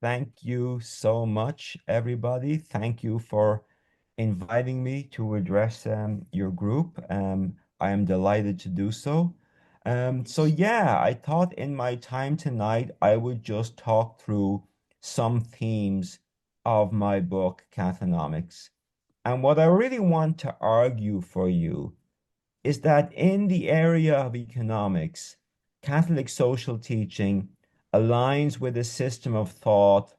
Thank you so much, everybody. Thank you for inviting me to address your group. I am delighted to do so. So I thought in my time tonight I would just talk through some themes of my book, Cathonomics. And what I really want to argue for you is that in the area of economics, Catholic social teaching aligns with a system of thought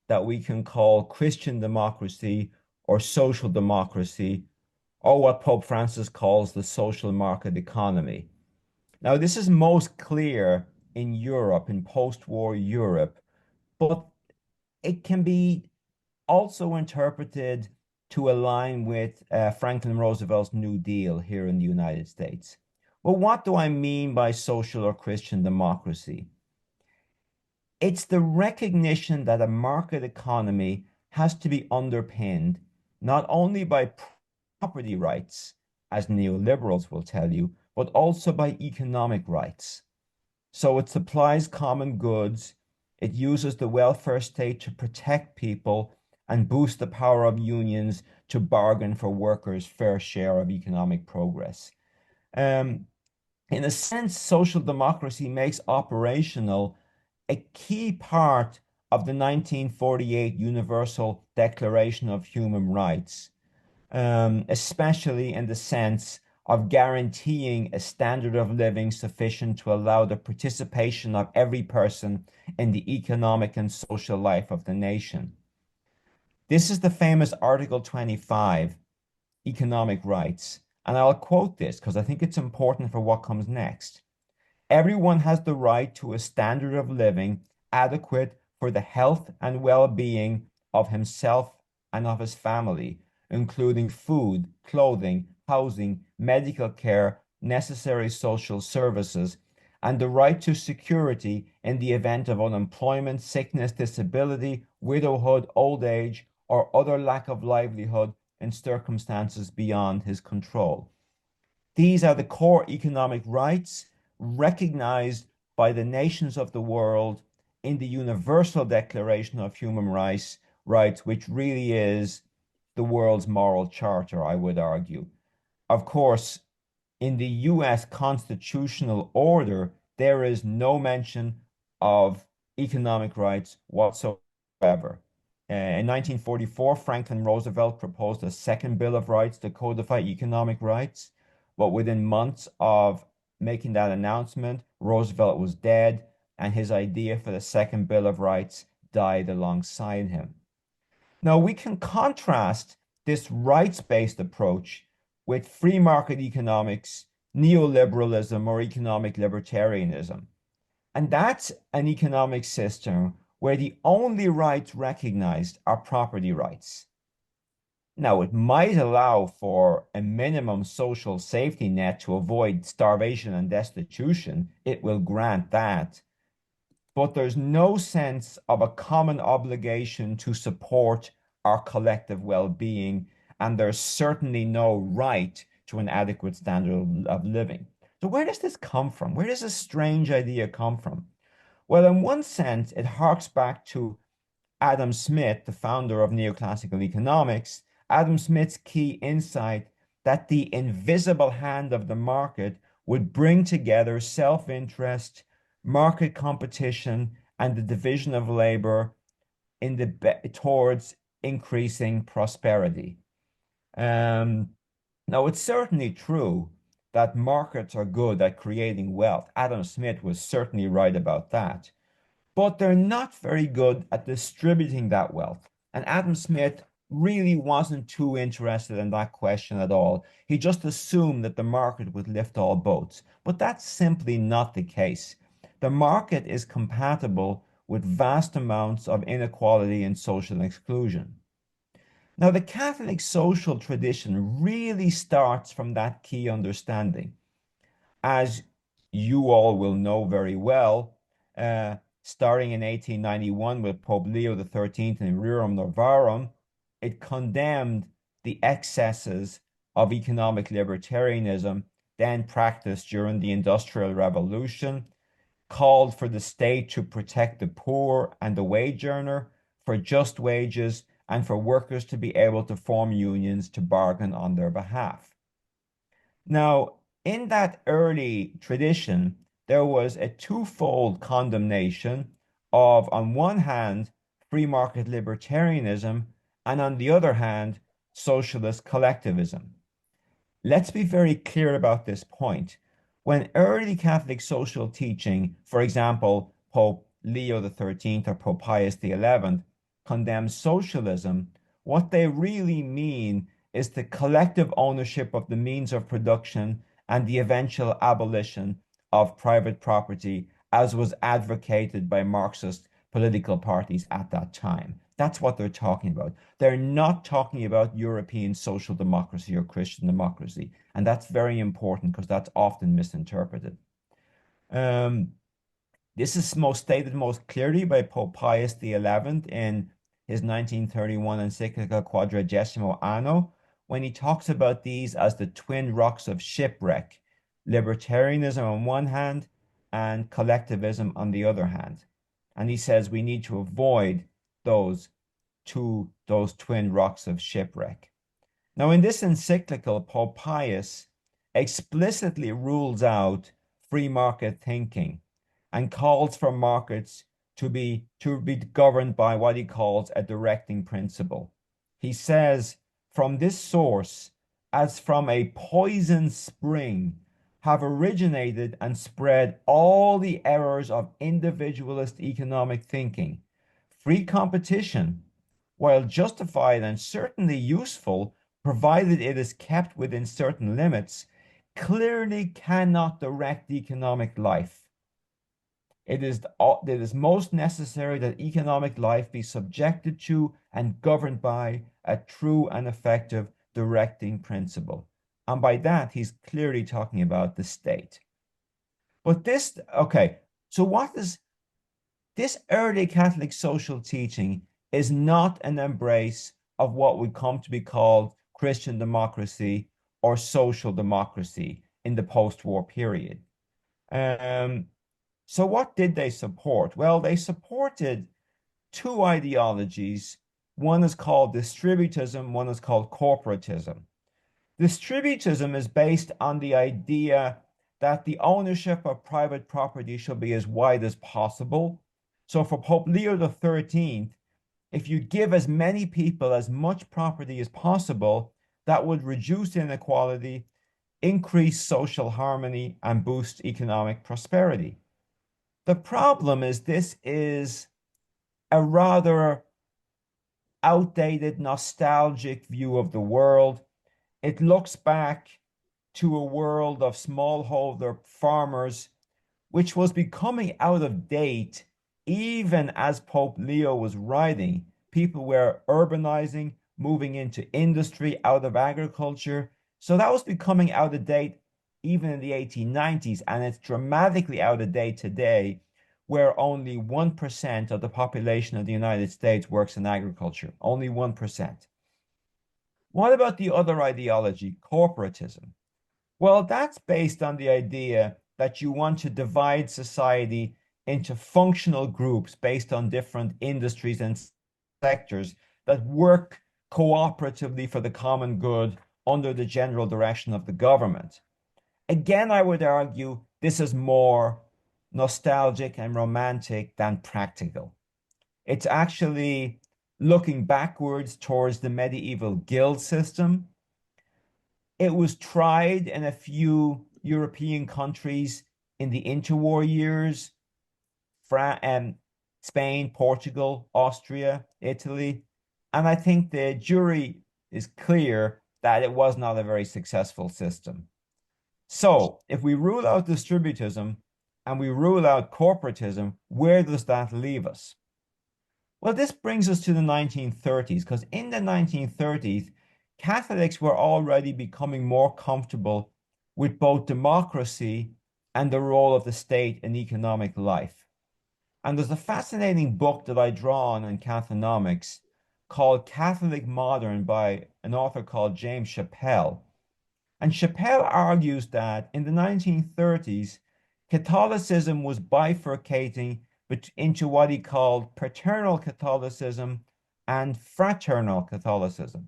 that we can call Christian democracy or social democracy, or what Pope Francis calls the social market economy. Now, this is most clear in Europe, in post-war Europe, but it can be also interpreted to align with Franklin Roosevelt's New Deal here in the United States. Well, what do I mean by social or Christian democracy? It's the recognition that a market economy has to be underpinned not only by property rights, as neoliberals will tell you, but also by economic rights. So it supplies common goods. It uses the welfare state to protect people and boost the power of unions to bargain for workers' fair share of economic progress. Um, in a sense, social democracy makes operational a key part of the 1948 Universal Declaration of Human Rights, especially in the sense of guaranteeing a standard of living sufficient to allow the participation of every person in the economic and social life of the nation. This is the famous Article 25, economic rights. And I'll quote this because I think it's important for what comes next. Everyone has the right to a standard of living adequate for the health and well-being of himself and of his family, including food, clothing, housing, medical care, necessary social services, and the right to security in the event of unemployment, sickness, disability, widowhood, old age, or other lack of livelihood in circumstances beyond his control. These are the core economic rights recognized by the nations of the world in the Universal Declaration of Human Rights, which really is the world's moral charter, I would argue. Of course, in the US constitutional order, there is no mention of economic rights whatsoever. In 1944, Franklin Roosevelt proposed a second Bill of Rights to codify economic rights, but within months of making that announcement, Roosevelt was dead, and his idea for the second Bill of Rights died alongside him. Now, we can contrast this rights-based approach with free market economics, neoliberalism, or economic libertarianism. And that's an economic system where the only rights recognized are property rights. Now, it might allow for a minimum social safety net to avoid starvation and destitution. It will grant that. But there's no sense of a common obligation to support our collective well-being, and there's certainly no right to an adequate standard of living. So where does this come from? Where does this strange idea come from? Well, in one sense, it harks back to Adam Smith, the founder of neoclassical economics. Adam Smith's key insight that the invisible hand of the market would bring together self-interest, market competition, and the division of labor towards increasing prosperity. Um, Now, it's certainly true that markets are good at creating wealth. Adam Smith was certainly right about that, but they're not very good at distributing that wealth. And Adam Smith really wasn't too interested in that question at all. He just assumed that the market would lift all boats. But that's simply not the case. The market is compatible with vast amounts of inequality and social exclusion. Now, the Catholic social tradition really starts from that key understanding. As you all will know very well, starting in 1891 with Pope Leo XIII in Rerum Novarum, it condemned the excesses of economic libertarianism then practiced during the Industrial Revolution. called for the state to protect the poor and the wage earner, for just wages, and for workers to be able to form unions to bargain on their behalf. Now, in that early tradition, there was a twofold condemnation of, on one hand, free market libertarianism, and on the other hand, socialist collectivism. Let's be very clear about this point. When early Catholic social teaching, for example, Pope Leo the 13th or Pope Pius the 11th, condemns socialism, what they really mean is the collective ownership of the means of production and the eventual abolition of private property, as was advocated by Marxist political parties at that time. That's what they're talking about. They're not talking about European social democracy or Christian democracy. And that's very important because that's often misinterpreted. Um, this is most stated most clearly by Pope Pius the 11th in his 1931 encyclical Quadragesimo Anno, when he talks about these as the twin rocks of shipwreck, libertarianism on one hand and collectivism on the other hand. And he says we need to avoid those those twin rocks of shipwreck. Now, in this encyclical, Pope Pius explicitly rules out free market thinking and calls for markets to be governed by what he calls a directing principle. He says, from this source, as from a poison spring, have originated and spread all the errors of individualist economic thinking. Free competition, while justified and certainly useful, provided it is kept within certain limits, clearly cannot direct economic life. It is most necessary that economic life be subjected to and governed by a true and effective directing principle. And by that, he's clearly talking about the state. But this, okay, so what is this early Catholic social teaching is not an embrace of what would come to be called Christian democracy or social democracy in the post-war period. Um, so what did they support? Well, they supported two ideologies. One is called distributism, one is called corporatism. Distributism is based on the idea that the ownership of private property should be as wide as possible. So for Pope Leo the 13th, if you give as many people as much property as possible, that would reduce inequality, increase social harmony, and boost economic prosperity. The problem is this is a rather outdated, nostalgic view of the world. It looks back to a world of smallholder farmers, which was becoming out of date even as Pope Leo was writing. People were urbanizing, moving into industry out of agriculture. So that was becoming out of date even in the 1890s, and it's dramatically out of date today, where only 1% of the population of the United States works in agriculture. Only 1%. What about the other ideology, corporatism? Well, that's based on the idea that you want to divide society into functional groups based on different industries and sectors that work cooperatively for the common good under the general direction of the government. Again, I would argue this is more nostalgic and romantic than practical. It's actually looking backwards towards the medieval guild system. It was tried in a few European countries in the interwar years, Spain, Portugal, Austria, Italy. And I think the jury is clear that it was not a very successful system. So if we rule out distributism and we rule out corporatism, where does that leave us? Well, this brings us to the 1930s, because in the 1930s, Catholics were already becoming more comfortable with both democracy and the role of the state in economic life. And there's a fascinating book that I draw on in Cathonomics called Catholic Modern by an author called James Chappell. And Chappell argues that in the 1930s, Catholicism was bifurcating into what he called paternal Catholicism and fraternal Catholicism.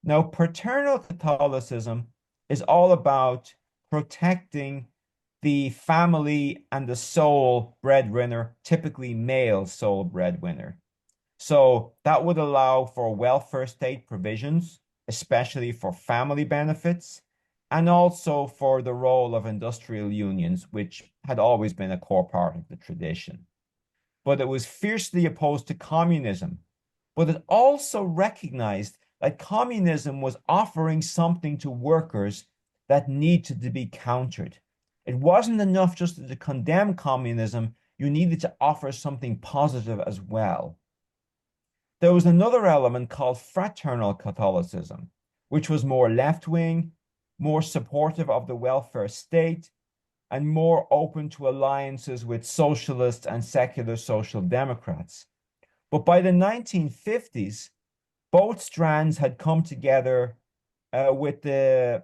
Now, paternal Catholicism is all about protecting the family and the sole breadwinner, typically male sole breadwinner. So that would allow for welfare state provisions, especially for family benefits, and also for the role of industrial unions, which had always been a core part of the tradition. But it was fiercely opposed to communism. But it also recognized that communism was offering something to workers that needed to be countered. It wasn't enough just to condemn communism, you needed to offer something positive as well. There was another element called fraternal Catholicism, which was more left-wing, more supportive of the welfare state, and more open to alliances with socialists and secular social democrats. But by the 1950s, both strands had come together with the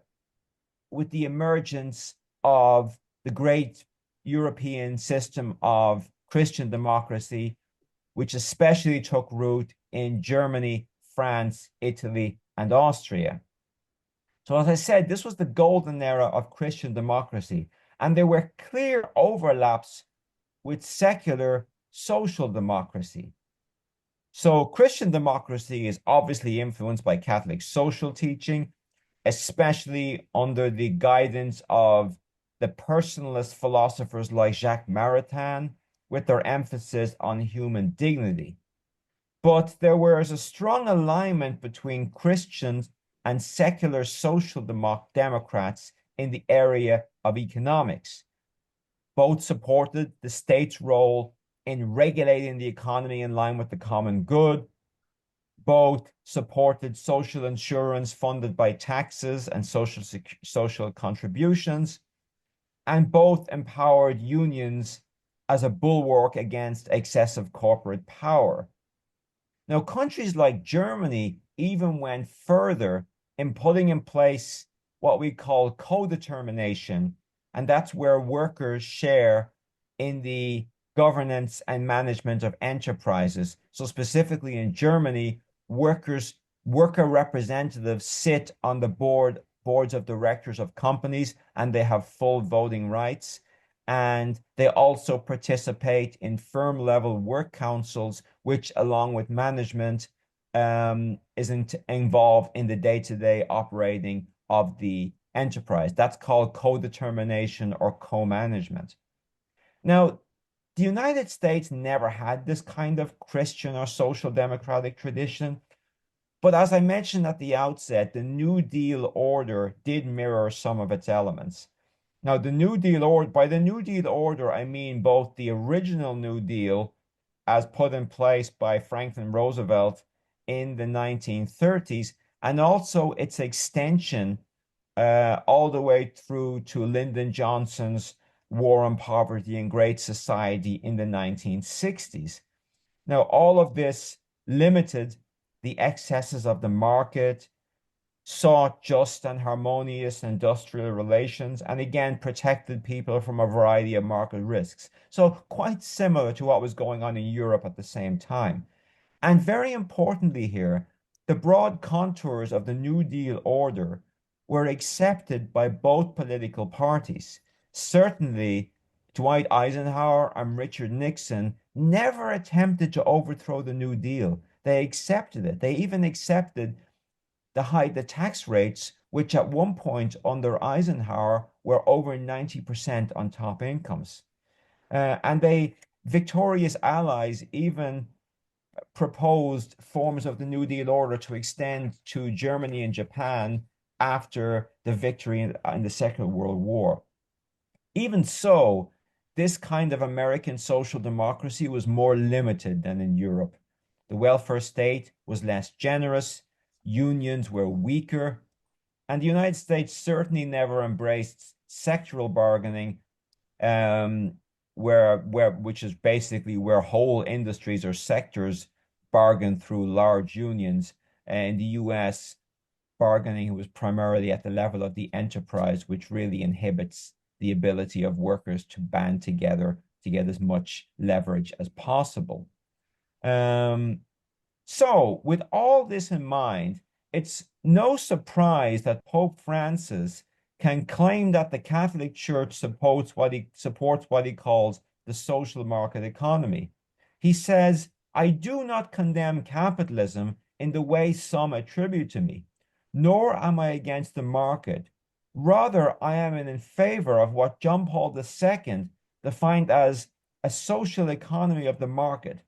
emergence of the great European system of Christian democracy, which especially took root in Germany, France, Italy, and Austria. So, as I said, this was the golden era of Christian democracy, and there were clear overlaps with secular social democracy. So, Christian democracy is obviously influenced by Catholic social teaching, especially under the guidance of the personalist philosophers like Jacques Maritain, with their emphasis on human dignity. But there was a strong alignment between Christians and secular social democrats in the area of economics. Both supported the state's role in regulating the economy in line with the common good. Both supported social insurance funded by taxes and social contributions, and both empowered unions as a bulwark against excessive corporate power. Now, countries like Germany even went further in putting in place what we call co-determination, and that's where workers share in the governance and management of enterprises. So specifically in Germany, worker representatives sit on the boards of directors of companies, and they have full voting rights. And they also participate in firm level work councils, which, along with management, isn't involved in the day-to-day operating of the enterprise. That's called co-determination or co-management. Now, the United States never had this kind of Christian or social democratic tradition. But as I mentioned at the outset, the New Deal order did mirror some of its elements. Now, by the New Deal order, I mean both the original New Deal as put in place by Franklin Roosevelt in the 1930s, and also its extension all the way through to Lyndon Johnson's War on Poverty and Great Society in the 1960s. Now, all of this limited the excesses of the market, sought just and harmonious industrial relations, and again protected people from a variety of market risks. So, quite similar to what was going on in Europe at the same time. And very importantly here, the broad contours of the New Deal order were accepted by both political parties. Certainly, Dwight Eisenhower and Richard Nixon never attempted to overthrow the New Deal. They accepted it. They even accepted the tax rates, which at one point under Eisenhower were over 90% on top incomes. And victorious allies even proposed forms of the New Deal order to extend to Germany and Japan after the victory in the Second World War. Even so, this kind of American social democracy was more limited than in Europe. The welfare state was less generous, unions were weaker, and the United States certainly never embraced sectoral bargaining, which is basically where whole industries or sectors bargain through large unions. In the US, bargaining was primarily at the level of the enterprise, which really inhibits the ability of workers to band together to get as much leverage as possible. Um, so, with all this in mind, it's no surprise that Pope Francis can claim that the Catholic Church supports what he calls the social market economy. He says, I do not condemn capitalism in the way some attribute to me, nor am I against the market. Rather, I am in favor of what John Paul II defined as a social economy of the market.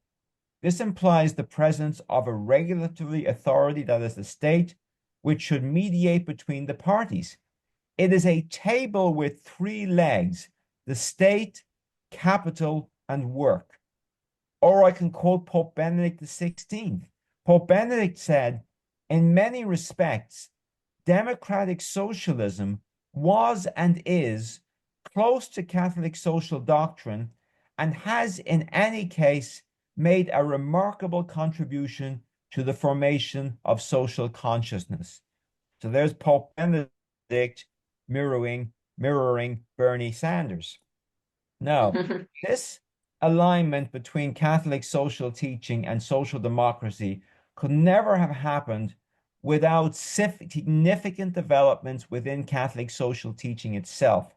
This implies the presence of a regulatory authority, that is the state, which should mediate between the parties. It is a table with three legs: the state, capital, and work. Or I can quote Pope Benedict XVI. Pope Benedict said, in many respects, democratic socialism was and is close to Catholic social doctrine and has, in any case, made a remarkable contribution to the formation of social consciousness. So there's Pope Benedict mirroring Bernie Sanders. Now, this alignment between Catholic social teaching and social democracy could never have happened without significant developments within Catholic social teaching itself,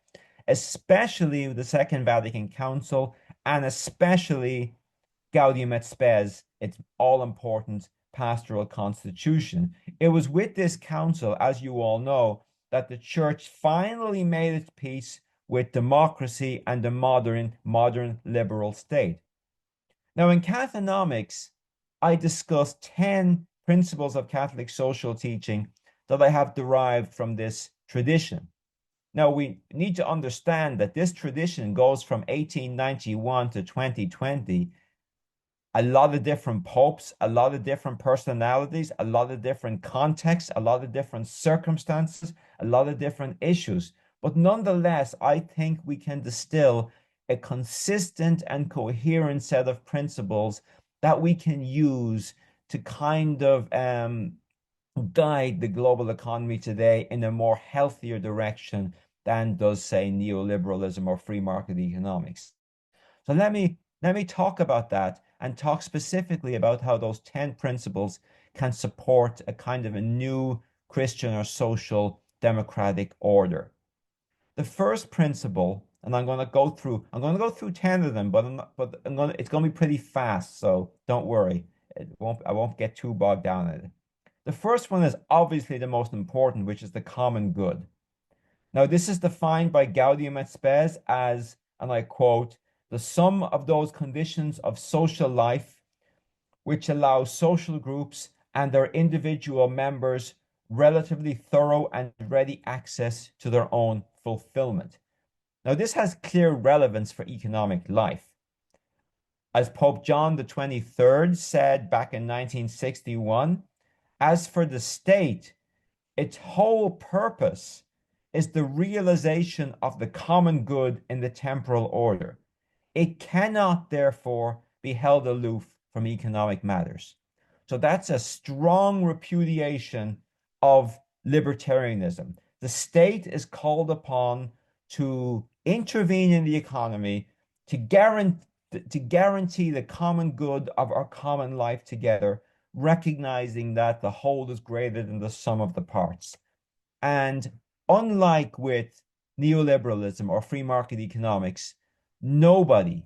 especially the Second Vatican Council and especially Gaudium et Spes, its all-important pastoral constitution. It was with this council, as you all know, that the church finally made its peace with democracy and the modern liberal state. Now, in Cathonomics, I discussed 10 principles of Catholic social teaching that I have derived from this tradition. Now, we need to understand that this tradition goes from 1891 to 2020. A lot of different popes, a lot of different personalities, a lot of different contexts, a lot of different circumstances, a lot of different issues. But nonetheless, I think we can distill a consistent and coherent set of principles that we can use to kind of guide the global economy today in a more healthier direction than does, say, neoliberalism or free market economics. So let me talk about that and talk specifically about how those 10 principles can support a kind of a new Christian or social democratic order. The first principle, and I'm going to go through 10 of them, it's going to be pretty fast, so don't worry. I won't get too bogged down in it. The first one is obviously the most important, which is the common good. Now, this is defined by Gaudium et Spes as, and I quote, the sum of those conditions of social life which allow social groups and their individual members relatively thorough and ready access to their own fulfillment. Now, this has clear relevance for economic life. As Pope John the 23rd said back in 1961, as for the state, its whole purpose is the realization of the common good in the temporal order. It cannot, therefore, be held aloof from economic matters. So that's a strong repudiation of libertarianism. The state is called upon to intervene in the economy to guarantee the common good of our common life together, recognizing that the whole is greater than the sum of the parts. And unlike with neoliberalism or free market economics, nobody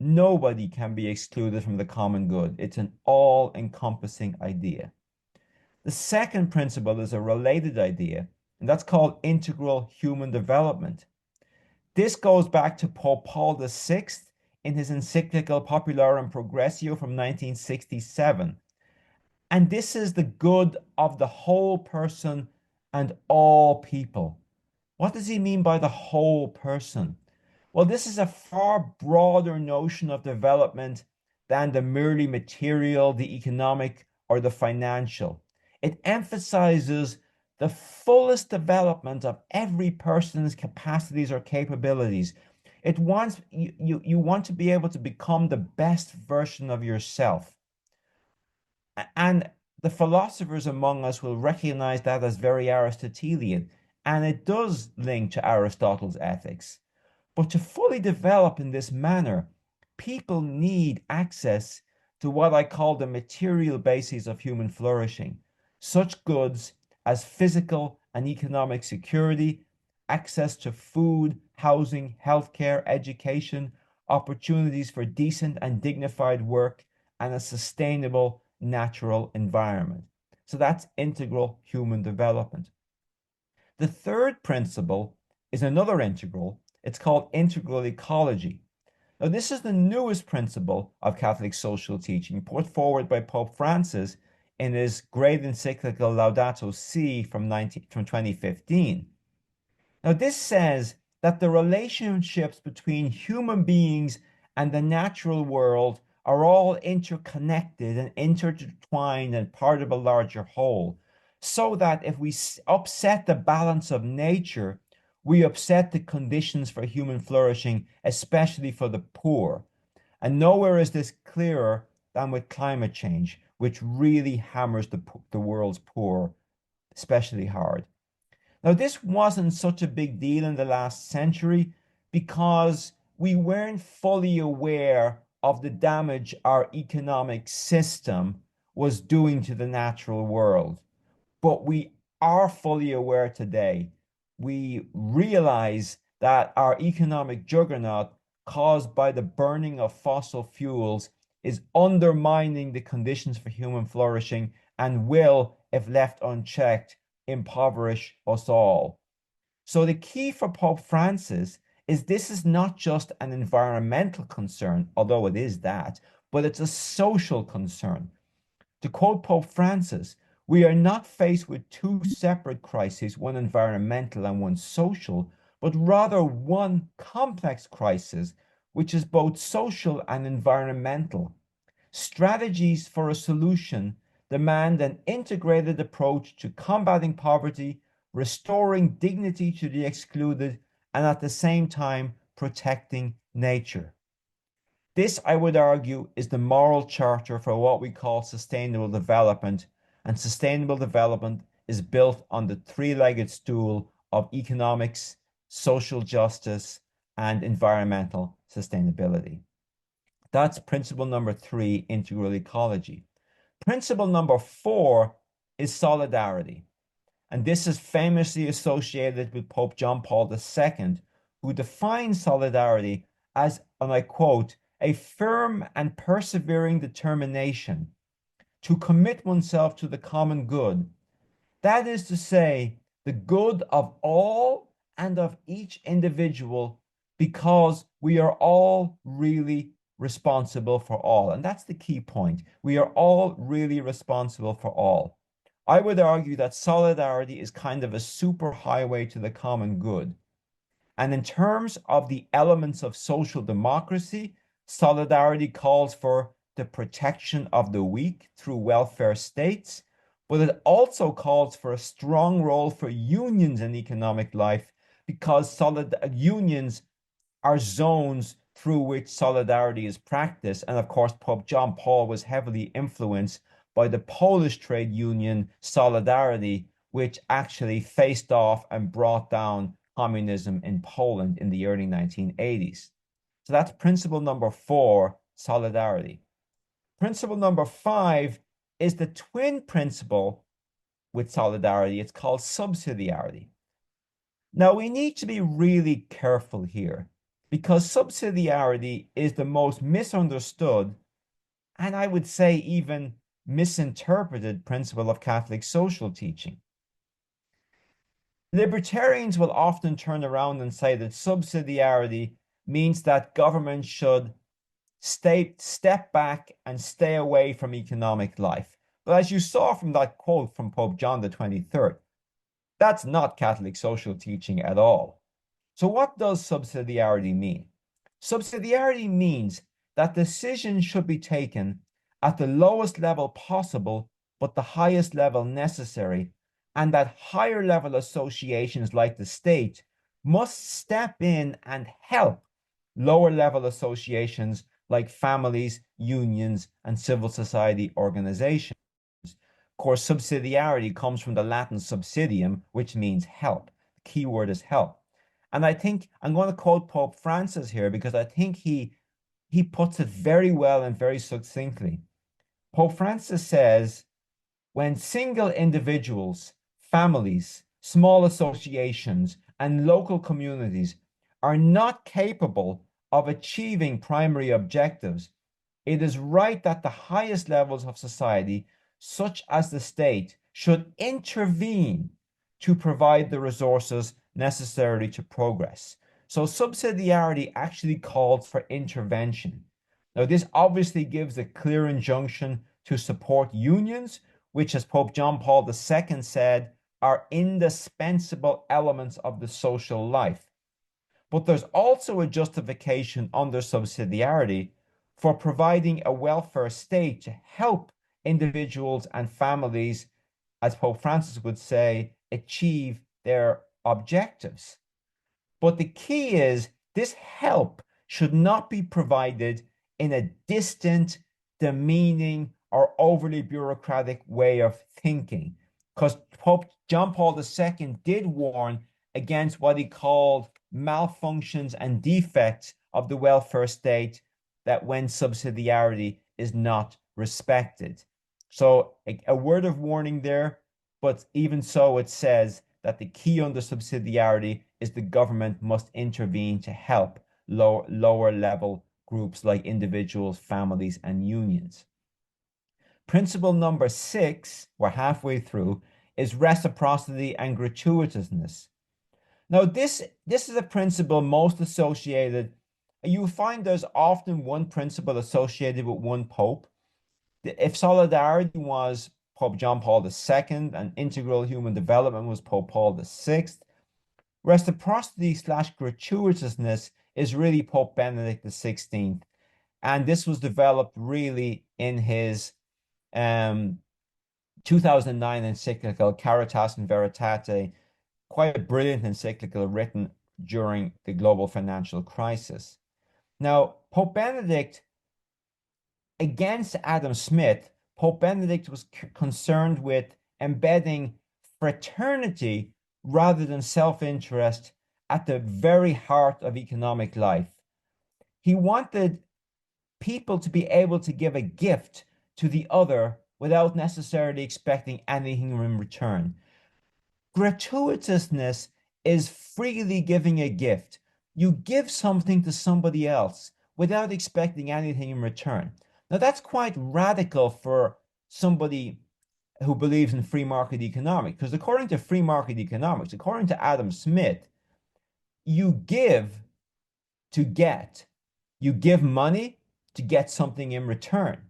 can be excluded from the common good. It's an all-encompassing idea. The second principle is a related idea, and that's called integral human development. This goes back to Pope Paul VI in his encyclical Popularum Progressio from 1967. And this is the good of the whole person and all people. What does he mean by the whole person? Well, this is a far broader notion of development than the merely material, the economic, or the financial. It emphasizes the fullest development of every person's capacities or capabilities. It wants you want to be able to become the best version of yourself. And the philosophers among us will recognize that as very Aristotelian, and it does link to Aristotle's ethics. But to fully develop in this manner, people need access to what I call the material basis of human flourishing, such goods as physical and economic security, access to food, housing, healthcare, education, opportunities for decent and dignified work, and a sustainable natural environment. So that's integral human development. The third principle is another integral. It's called integral ecology. Now, this is the newest principle of Catholic social teaching put forward by Pope Francis in his great encyclical Laudato Si from 2015. Now, this says that the relationships between human beings and the natural world are all interconnected and intertwined and part of a larger whole. So that if we upset the balance of nature, we upset the conditions for human flourishing, especially for the poor. And nowhere is this clearer than with climate change, which really hammers the world's poor especially hard. Now, this wasn't such a big deal in the last century because we weren't fully aware of the damage our economic system was doing to the natural world. But we are fully aware today. We realize that our economic juggernaut caused by the burning of fossil fuels is undermining the conditions for human flourishing and will, if left unchecked, impoverish us all. So the key for Pope Francis is this is not just an environmental concern, although it is that, but it's a social concern. To quote Pope Francis, we are not faced with two separate crises, one environmental and one social, but rather one complex crisis, which is both social and environmental. Strategies for a solution demand an integrated approach to combating poverty, restoring dignity to the excluded, and at the same time protecting nature. This, I would argue, is the moral charter for what we call sustainable development, and sustainable development is built on the three-legged stool of economics, social justice, and environmental sustainability. That's principle number three, integral ecology. Principle number four is solidarity. And this is famously associated with Pope John Paul II, who defines solidarity as, and I quote, a firm and persevering determination to commit oneself to the common good. That is to say, the good of all and of each individual, because we are all really responsible for all. And that's the key point. We are all really responsible for all. I would argue that solidarity is kind of a super highway to the common good. And in terms of the elements of social democracy, solidarity calls for the protection of the weak through welfare states, but it also calls for a strong role for unions in economic life because solid unions are zones through which solidarity is practiced. And of course, Pope John Paul was heavily influenced by the Polish trade union Solidarity, which actually faced off and brought down communism in Poland in the early 1980s. So that's principle number four, solidarity. Principle number five is the twin principle with solidarity. It's called subsidiarity. Now, we need to be really careful here because subsidiarity is the most misunderstood and I would say even misinterpreted principle of Catholic social teaching. Libertarians will often turn around and say that subsidiarity means that government should step back and stay away from economic life. But as you saw from that quote from Pope John the 23rd, that's not Catholic social teaching at all. So what does subsidiarity mean? Subsidiarity means that decisions should be taken at the lowest level possible, but the highest level necessary, and that higher level associations like the state must step in and help lower level associations like families, unions, and civil society organizations. Of course, subsidiarity comes from the Latin subsidium, which means help. The key word is help. And I think I'm going to quote Pope Francis here because I think he puts it very well and very succinctly. Pope Francis says, when single individuals, families, small associations, and local communities are not capable of achieving primary objectives, it is right that the highest levels of society, such as the state, should intervene to provide the resources necessary to progress. So subsidiarity actually calls for intervention. Now, this obviously gives a clear injunction to support unions, which, as Pope John Paul II said, are indispensable elements of the social life. But there's also a justification under subsidiarity for providing a welfare state to help individuals and families, as Pope Francis would say, achieve their objectives. But the key is this help should not be provided in a distant, demeaning, or overly bureaucratic way of thinking. Because Pope John Paul II did warn against what he called malfunctions and defects of the welfare state that when subsidiarity is not respected. So a word of warning there, but even so, it says that the key under subsidiarity is the government must intervene to help lower level groups like individuals, families, and unions. Principle number 6, we're halfway through, is reciprocity and gratuitousness. Now, this is a principle most associated. You find there's often one principle associated with one pope. If solidarity was Pope John Paul II and integral human development was Pope Paul VI, reciprocity slash gratuitousness is really Pope Benedict XVI. And this was developed really in his 2009 encyclical Caritas in Veritate, quite a brilliant encyclical written during the global financial crisis. Now, Pope Benedict, against Adam Smith, Pope Benedict was concerned with embedding fraternity rather than self-interest at the very heart of economic life. He wanted people to be able to give a gift to the other without necessarily expecting anything in return. Gratuitousness is freely giving a gift. You give something to somebody else without expecting anything in return. Now, that's quite radical for somebody who believes in free market economics, because according to free market economics, according to Adam Smith, you give to get. You give money to get something in return.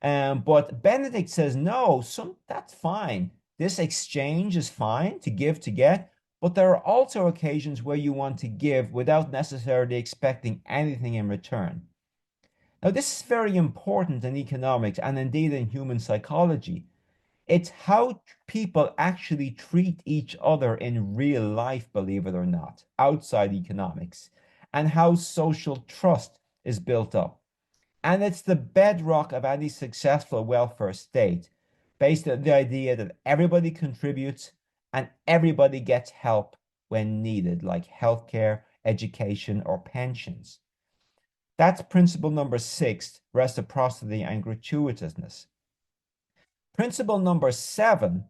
But Benedict says, no, that's fine. This exchange is fine to give to get, but there are also occasions where you want to give without necessarily expecting anything in return. Now, this is very important in economics and indeed in human psychology. It's how people actually treat each other in real life, believe it or not, outside economics, and how social trust is built up. And it's the bedrock of any successful welfare state, based on the idea that everybody contributes and everybody gets help when needed, like healthcare, education, or pensions. That's principle number 6, reciprocity and gratuitousness. Principle number 7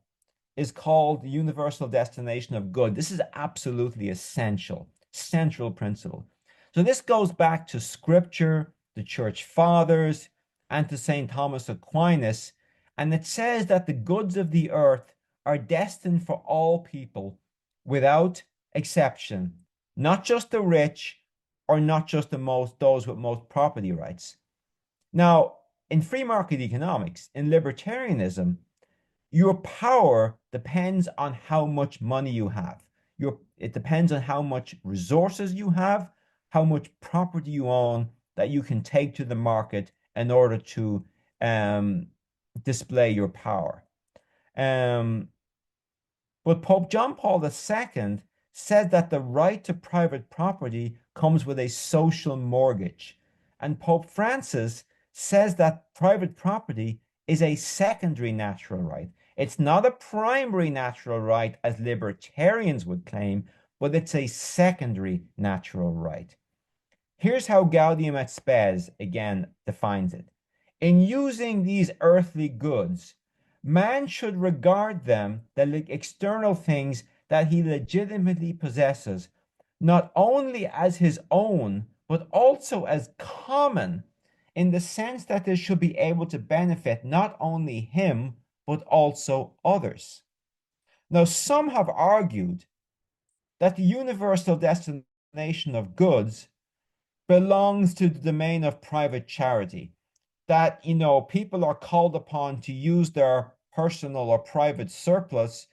is called the universal destination of good. This is absolutely essential, central principle. So this goes back to scripture, the church fathers, and to St. Thomas Aquinas, and it says that the goods of the earth are destined for all people without exception, not just the rich or not just those with most property rights. Now, in free market economics, in libertarianism, your power depends on how much money you have. It depends on how much resources you have, how much property you own that you can take to the market in order to display your power. Um, but Pope John Paul II said that the right to private property comes with a social mortgage. And Pope Francis says that private property is a secondary natural right. It's not a primary natural right, as libertarians would claim, but it's a secondary natural right. Here's how Gaudium et Spes again defines it. In using these earthly goods, man should regard them, the external things that he legitimately possesses, not only as his own, but also as common, in the sense that they should be able to benefit not only him, but also others. Now, some have argued that the universal destination of goods belongs to the domain of private charity. That, people are called upon to use their personal or private surplus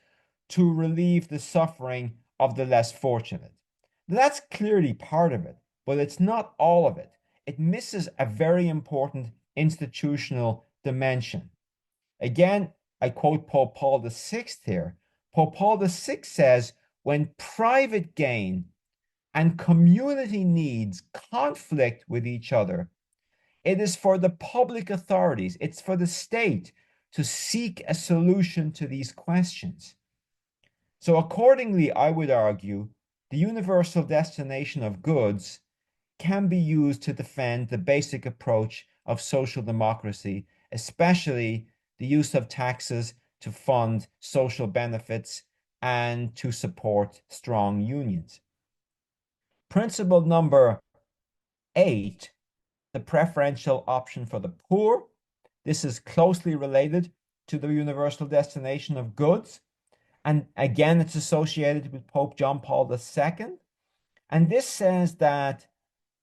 to relieve the suffering of the less fortunate. That's clearly part of it, but it's not all of it. It misses a very important institutional dimension. Again, I quote Pope Paul VI here. Pope Paul VI says, when private gain and community needs conflict with each other, it is for the public authorities, it's for the state to seek a solution to these questions. So, accordingly, I would argue the universal destination of goods can be used to defend the basic approach of social democracy, especially the use of taxes to fund social benefits and to support strong unions. Principle number 8, the preferential option for the poor. This is closely related to the universal destination of goods. And again, it's associated with Pope John Paul II. And this says that,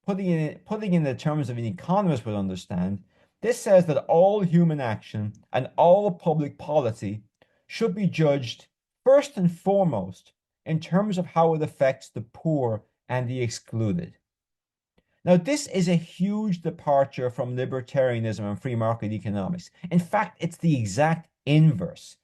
putting in the terms of an economist would understand, this says that all human action and all public policy should be judged first and foremost in terms of how it affects the poor and the excluded. Now, this is a huge departure from libertarianism and free market economics. In fact, it's the exact inverse.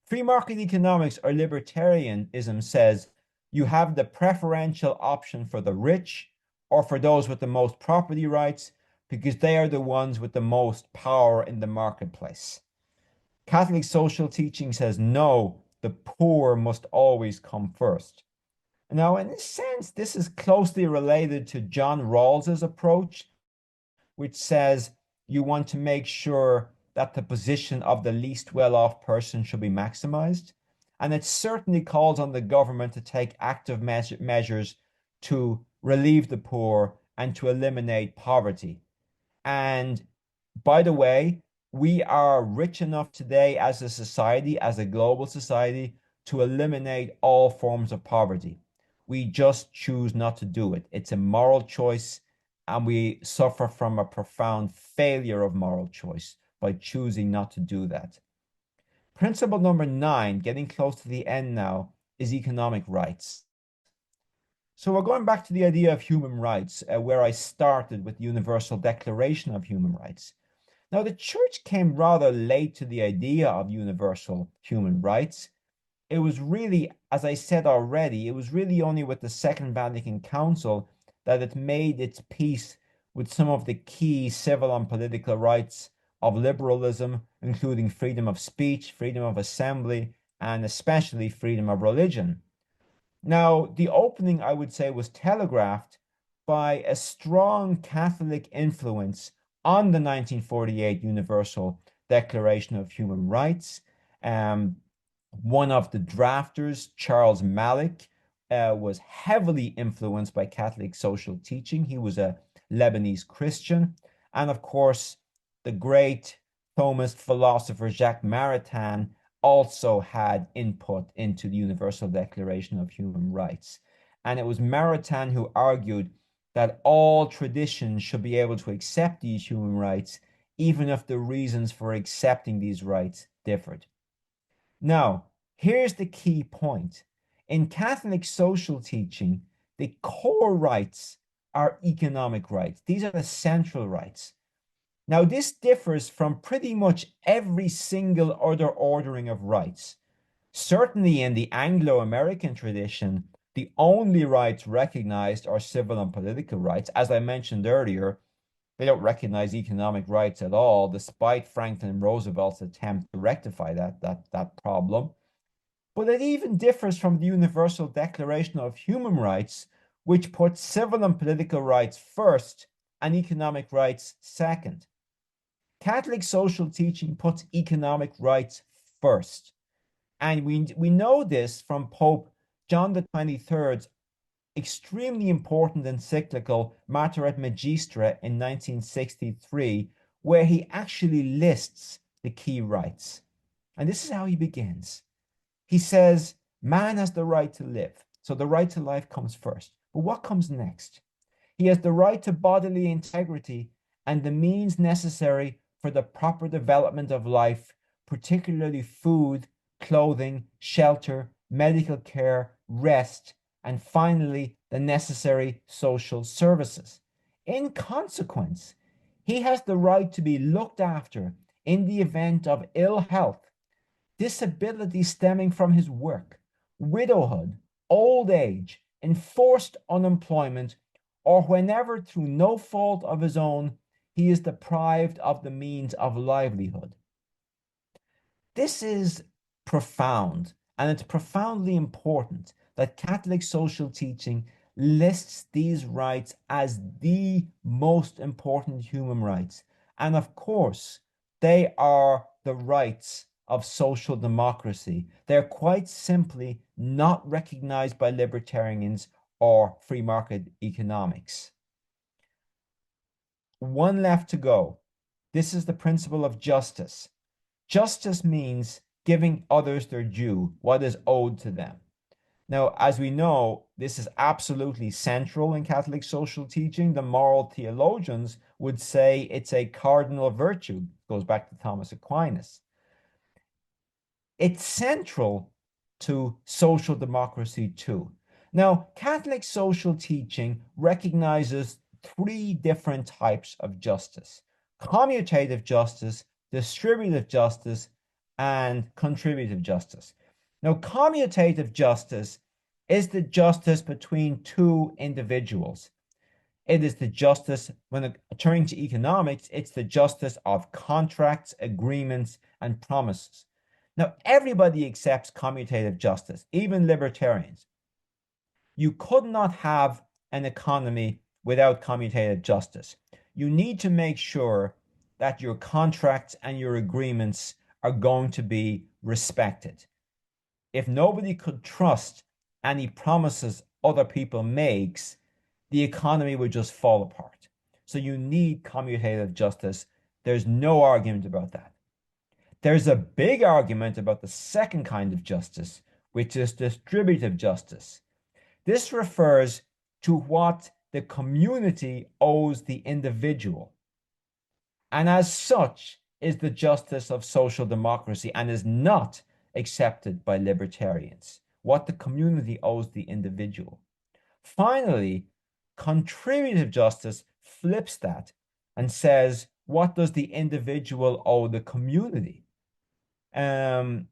Free market economics or libertarianism says you have the preferential option for the rich or for those with the most property rights because they are the ones with the most power in the marketplace. Catholic social teaching says no, the poor must always come first. Now, in a sense, this is closely related to John Rawls's approach, which says you want to make sure that the position of the least well-off person should be maximized. And it certainly calls on the government to take active measures to relieve the poor and to eliminate poverty. And by the way, we are rich enough today as a society, as a global society, to eliminate all forms of poverty. We just choose not to do it. It's a moral choice, and we suffer from a profound failure of moral choice by choosing not to do that. Principle number 9, getting close to the end now, is economic rights. So we're going back to the idea of human rights, where I started with the Universal Declaration of Human Rights. Now, the church came rather late to the idea of universal human rights. It was really, as I said already, it was really only with the Second Vatican Council that it made its peace with some of the key civil and political rights of liberalism, including freedom of speech, freedom of assembly, and especially freedom of religion. Now, the opening, I would say, was telegraphed by a strong Catholic influence on the 1948 Universal Declaration of Human Rights. One of the drafters, Charles Malik, was heavily influenced by Catholic social teaching. He was a Lebanese Christian. And of course, the great Thomist philosopher Jacques Maritain also had input into the Universal Declaration of Human Rights. And it was Maritain who argued that all traditions should be able to accept these human rights, even if the reasons for accepting these rights differed. Now, here's the key point. In Catholic social teaching, the core rights are economic rights. These are the central rights. Now, this differs from pretty much every single other ordering of rights. Certainly in the Anglo-American tradition, the only rights recognized are civil and political rights. As I mentioned earlier, they don't recognize economic rights at all, despite Franklin Roosevelt's attempt to rectify that problem. But it even differs from the Universal Declaration of Human Rights, which puts civil and political rights first and economic rights second. Catholic social teaching puts economic rights first. And we know this from Pope John the 23rd's extremely important encyclical Mater et Magistra in 1963, where he actually lists the key rights. And this is how he begins. He says, man has the right to live. So the right to life comes first. But what comes next? He has the right to bodily integrity and the means necessary for the proper development of life, particularly food, clothing, shelter, medical care, rest, and finally, the necessary social services. In consequence, he has the right to be looked after in the event of ill health, disability stemming from his work, widowhood, old age, enforced unemployment, or whenever through no fault of his own he is deprived of the means of livelihood. This is profound, and it's profoundly important that Catholic social teaching lists these rights as the most important human rights. And of course, they are the rights of social democracy. They're quite simply not recognized by libertarians or free market economics. One left to go. This is the principle of justice. Justice means giving others their due, what is owed to them. Now, as we know, this is absolutely central in Catholic social teaching. The moral theologians would say it's a cardinal virtue. It goes back to Thomas Aquinas. It's central to social democracy too. Now, Catholic social teaching recognizes three different types of justice: commutative justice, distributive justice, and contributive justice. Now, commutative justice is the justice between two individuals. It is the justice, when turning to economics, it's the justice of contracts, agreements, and promises. Now, everybody accepts commutative justice, even libertarians. You could not have an economy without commutative justice. You need to make sure that your contracts and your agreements are going to be respected. If nobody could trust any promises other people makes, the economy would just fall apart. So you need commutative justice. There's no argument about that. There's a big argument about the second kind of justice, which is distributive justice. This refers to what the community owes the individual, and as such is the justice of social democracy and is not accepted by libertarians, what the community owes the individual. Finally, contributive justice flips that and says, what does the individual owe the community? Um,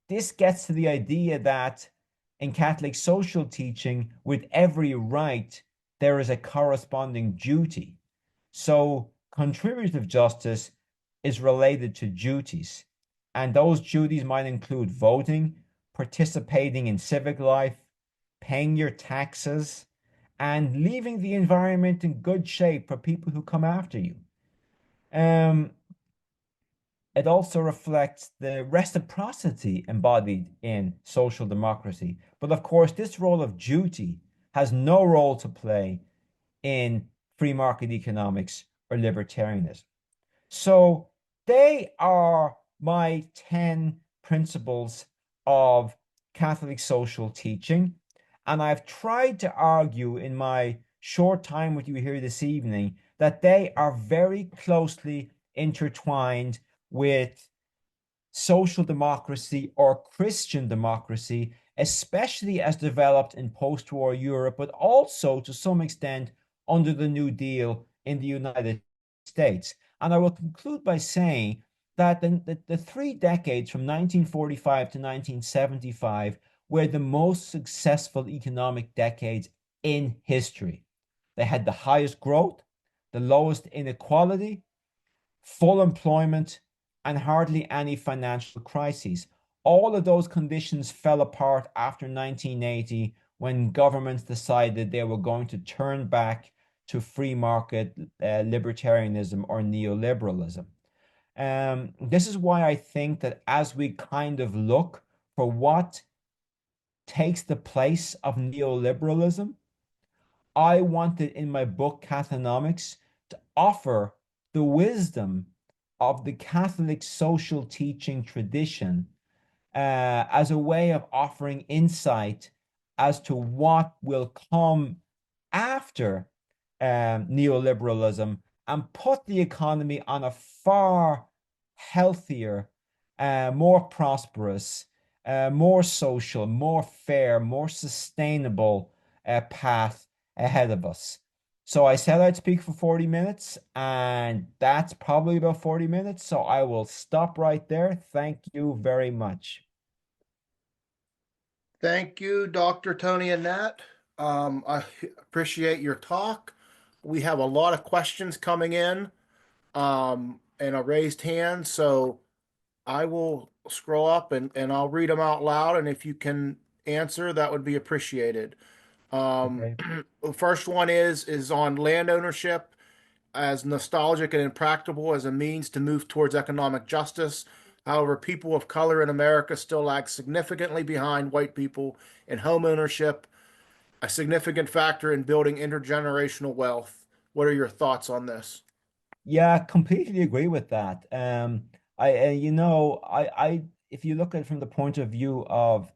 this gets to the idea that in Catholic social teaching, with every right, there is a corresponding duty. So contributive justice is related to duties, and those duties might include voting, participating in civic life, paying your taxes, and leaving the environment in good shape for people who come after you. Um, it also reflects the reciprocity embodied in social democracy. But of course, this role of duty has no role to play in free market economics or libertarianism. So they are my 10 principles of Catholic social teaching. And I've tried to argue in my short time with you here this evening that they are very closely intertwined with social democracy or Christian democracy, especially as developed in post-war Europe, but also to some extent under the New Deal in the United States. And I will conclude by saying that the 3 decades from 1945 to 1975 were the most successful economic decades in history. They had the highest growth, the lowest inequality, full employment, and hardly any financial crises. All of those conditions fell apart after 1980 when governments decided they were going to turn back to free market libertarianism or neoliberalism. This is why I think that as we kind of look for what takes the place of neoliberalism, I wanted in my book, Cathonomics, to offer the wisdom of the Catholic social teaching tradition as a way of offering insight as to what will come after neoliberalism and put the economy on a far healthier, more prosperous, more social, more fair, more sustainable path ahead of us. So I said I'd speak for 40 minutes, and that's probably about 40 minutes. So I will stop right there. Thank you very much. Thank you, Dr. Tony Annett. I appreciate your talk. We have a lot of questions coming in and a raised hand. So I will scroll up and I'll read them out loud. And if you can answer, that would be appreciated. Um, Okay. the first one is on land ownership as nostalgic and impractical as a means to move towards economic justice. However, people of color in America still lag significantly behind white people in home ownership, a significant factor in building intergenerational wealth. What are your thoughts on this? Yeah, completely agree with that. If you look at it from the point of view of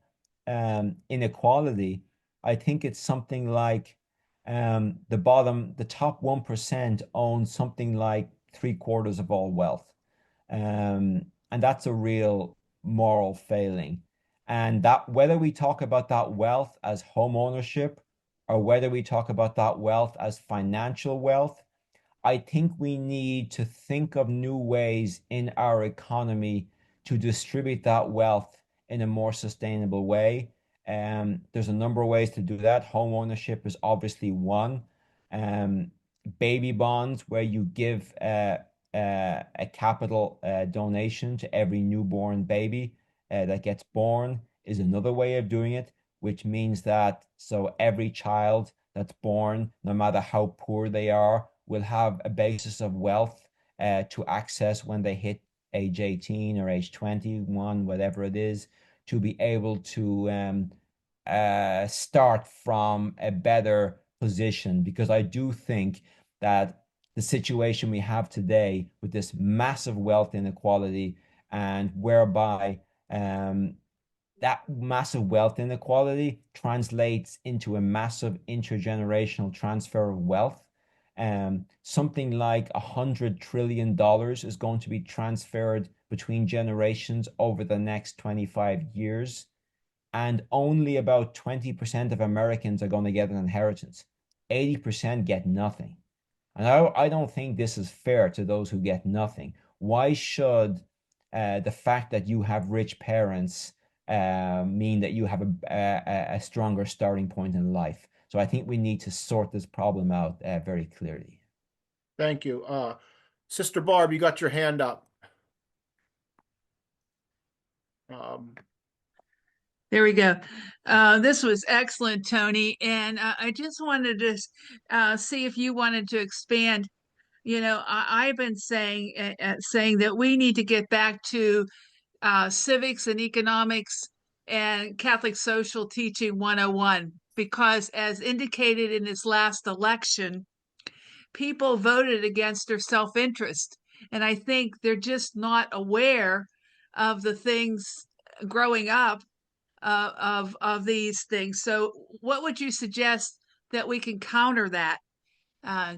inequality, I think it's something like the top 1% own something like three-quarters of all wealth. And that's a real moral failing. And that whether we talk about that wealth as home ownership or whether we talk about that wealth as financial wealth, I think we need to think of new ways in our economy to distribute that wealth in a more sustainable way. There's a number of ways to do that. Home ownership is obviously one. Um, Baby bonds, where you give a capital donation to every newborn baby that gets born, is another way of doing it, which means that so every child that's born, no matter how poor they are, will have a basis of wealth to access when they hit age 18 or age 21, whatever it is, to be able to start from a better position. Because I do think that the situation we have today with this massive wealth inequality and whereby um, that massive wealth inequality translates into a massive intergenerational transfer of wealth. Something like $100 trillion is going to be transferred between generations over the next 25 years, and only about 20% of Americans are going to get an inheritance. 80% get nothing. And I don't think this is fair to those who get nothing. Why should the fact that you have rich parents mean that you have a stronger starting point in life? So I think we need to sort this problem out very clearly. Thank you. Sister Barb, you got your hand up. Um, There we go. This was excellent, Tony. And I just wanted to see if you wanted to expand. I've been saying that we need to get back to civics and economics and Catholic social teaching 101, because as indicated in this last election, people voted against their self-interest. And I think they're just not aware of the things growing up of these things. So, what would you suggest that we can counter that,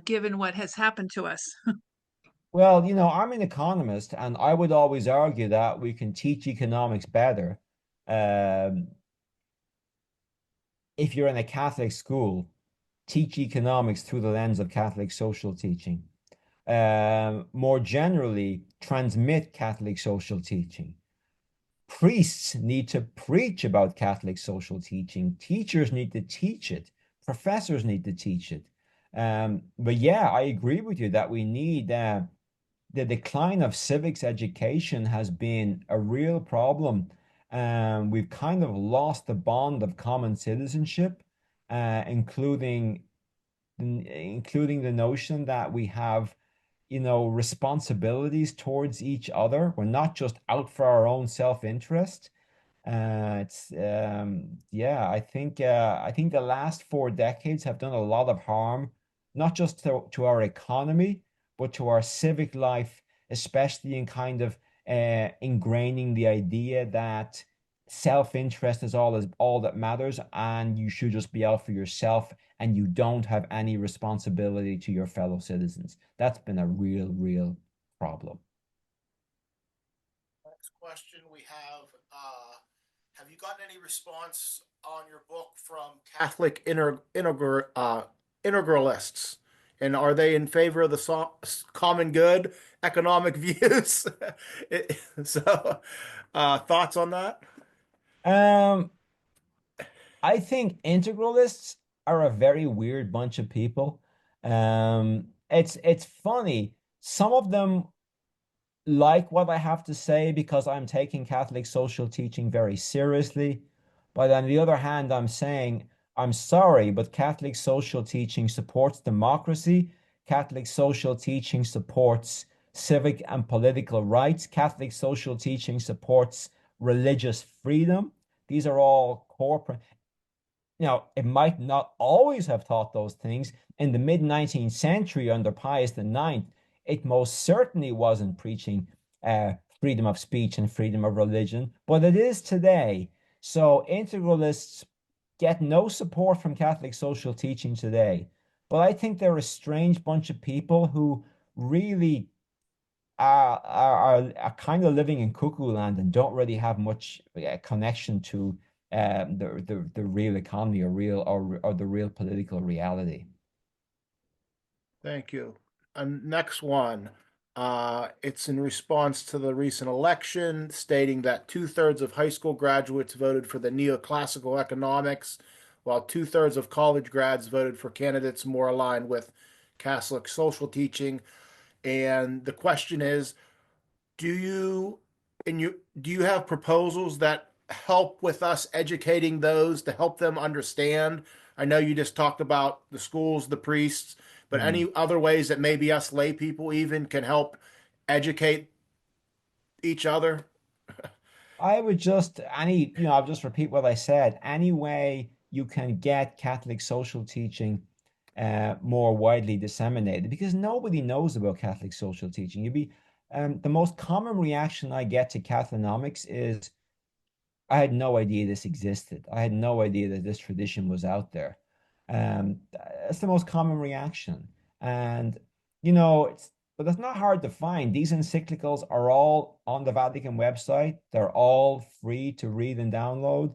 given what has happened to us? Well, I'm an economist, and I would always argue that we can teach economics better um, if you're in a Catholic school. Teach economics through the lens of Catholic social teaching. More generally, transmit Catholic social teaching. Priests need to preach about Catholic social teaching. Teachers need to teach it. Professors need to teach it. But yeah, I agree with you that we need the decline of civics education has been a real problem. We've kind of lost the bond of common citizenship, including including the notion that we have, responsibilities towards each other. We're not just out for our own self-interest. It's yeah, I think the last 4 decades have done a lot of harm, not just to our economy, but to our civic life, especially in kind of ingraining the idea that self-interest is all that matters, and you should just be out for yourself, and you don't have any responsibility to your fellow citizens. That's been a real problem. Next question we have you gotten any response on your book from Catholic integralists? And are they in favor of the common good economic views? So, thoughts on that? Um, I think integralists are a very weird bunch of people. It's funny. Some of them like what I have to say because I'm taking Catholic social teaching very seriously. But on the other hand, I'm saying, I'm sorry, but Catholic social teaching supports democracy. Catholic social teaching supports civic and political rights. Catholic social teaching supports religious freedom. These are all core. It might not always have taught those things. In the mid 19th century, under Pius IX, it most certainly wasn't preaching freedom of speech and freedom of religion, but it is today. So integralists get no support from Catholic social teaching today. But I think they're a strange bunch of people who really are kind of living in cuckoo land and don't really have much connection to the real economy or the real political reality. Thank you. And next one. It's in response to the recent election, stating that two-thirds of high school graduates voted for the neoclassical economics, while two-thirds of college grads voted for candidates more aligned with Catholic social teaching. And the question is, do you do you have proposals that help with us educating those to help them understand? I know you just talked about the schools, the priests, but Hmm. any other ways that maybe us lay people even can help educate each other? I would just I'll just repeat what I said. Any way you can get Catholic social teaching more widely disseminated, because nobody knows about Catholic social teaching. The most common reaction I get to Cathonomics is, I had no idea this existed. I had no idea that this tradition was out there. That's the most common reaction. And, but it's not hard to find. These encyclicals are all on the Vatican website. They're all free to read and download.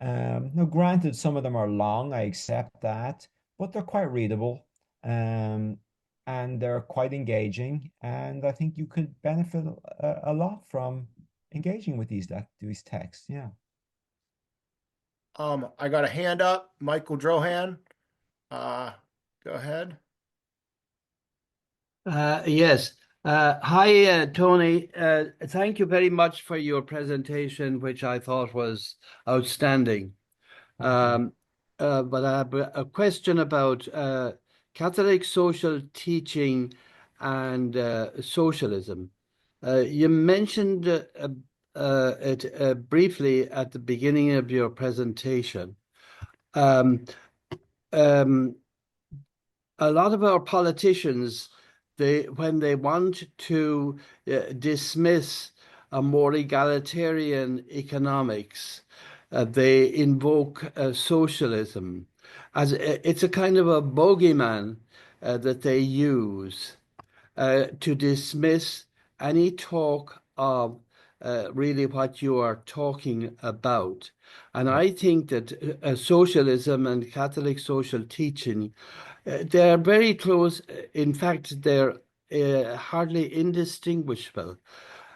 Now, granted, some of them are long, I accept that, but they're quite readable. Um, and they're quite engaging. And I think you could benefit a lot from engaging with these texts. Yeah. I got a hand up, Michael Drohan. Uh, Go ahead. Yes. Hi, Tony. Thank you very much for your presentation, which I thought was outstanding. Thank you. But I have a question about Catholic social teaching and socialism. You mentioned it briefly at the beginning of your presentation. Um, um, a lot of our politicians, when they want to dismiss a more egalitarian economics, they invoke socialism as it's a kind of a bogeyman that they use to dismiss any talk of really what you are talking about. And Yeah. I think that socialism and Catholic social teaching, they're very close. In fact, they're hardly indistinguishable.